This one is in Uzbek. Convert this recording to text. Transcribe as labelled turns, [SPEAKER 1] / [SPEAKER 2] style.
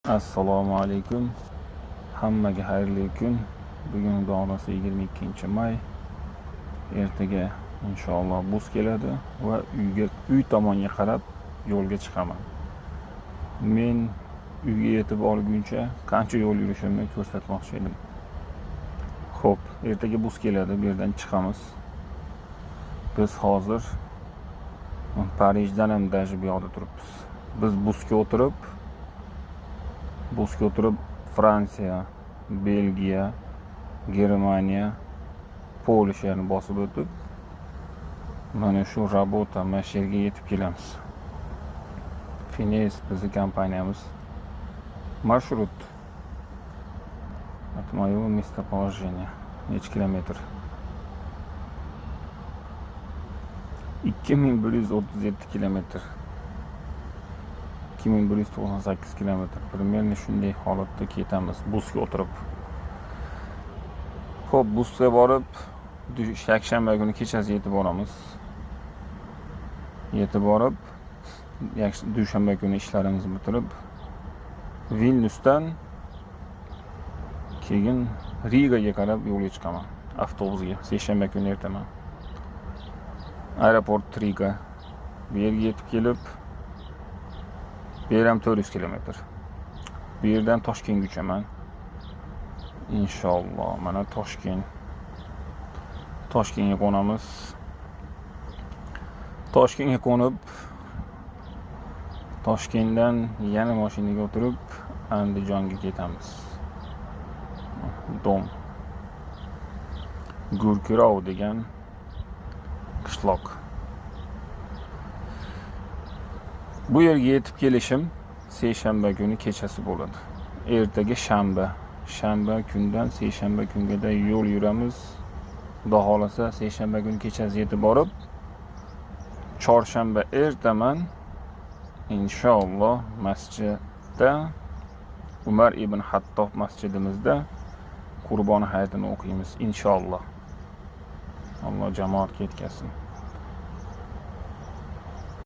[SPEAKER 1] Assalomu alaykum. Hammaga xayrli kun. Bugun donasi 22-may. Ertaga inshaalloh bus keladi va uy tomonga qarab yo'lga chiqaman. Men uyga yetib olguncha qancha yo'l yurishimni ko'rsatmoqchi edim. Xo'p, ertaga bus keladi, bu yerdan chiqamiz. Biz hozir Parijdan ham dashi bu yoqda turibmiz. Biz busga o'tirib Fransiya, Belgiya, Germaniya, Polshani bosib o'tib, mana shu Rabota yerga yetib kelamiz. Fines bizning kompaniyamiz. Marshrut. От моего местоположения. Necha kilometr? 2137 kilometr. 2198 kilometr. Примерно shunday holatda ketamiz busga o'tirib. Xo'p, busga borib, yakshanba kuni kechasi yetib boramiz. Yetib borib, dushanba kuni ishlarimizni bitirib, Vilnyusdan keyin Rigaga qarab yo'lga chiqaman. Avtobusga seshanba kuni ertaman. Aeroport Riga. Bu yerga yetib kelib, bu yer ham 400 kilometr. Bu yerdan Toshkentgachaman. Inshaalloh, mana Toshkentga qo'namiz. Toshkentga qo'nib, Toshkentdan yana mashinaga o'tirib Andijonga ketamiz. Dom. Gurkurov degan qishloq. Bu yerga yetib kelishim seshanba kuni kechasi bo'ladi. Ertaga shanba kundan seshanba kungacha yo'l yuramiz. Xudo xolasa seshanba kuni kechasi yetib borib, chorshanba ertaman inshaalloh masjidda Umar ibn Hattob masjidimizda Qurbon hayitini o'qiymiz inshaalloh. Alloh jamoatga yetkazsin.